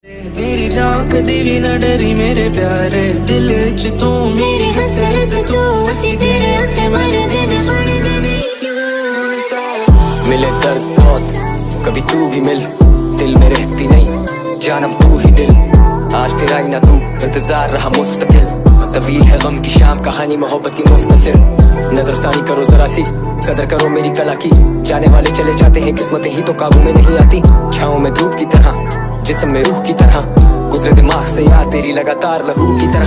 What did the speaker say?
मेरी जान कदी भी न डरी मेरे प्यारे दिल च तू मेरी हसरत तू उसी तेरे उत्ते मरदे ने सुन दे मिले दर्द बहुत कभी तू भी मिल दिल में रहती नहीं जानम तू ही दिल आज फिर आई ना तू इंतजार रहा मुस्तकिल तवील है गम की शाम कहानी मोहब्बत की मुख्तसर नजरसानी करो जरा सी कदर करो मेरी कला की जाने वाले चले जाते हैं किस्मतें ही तो काबू में नहीं आती छाँव में धूप की तरह जिस्म में रूह की तरह गुजरे दिमाग से याद तेरी लगातार लहू की तरह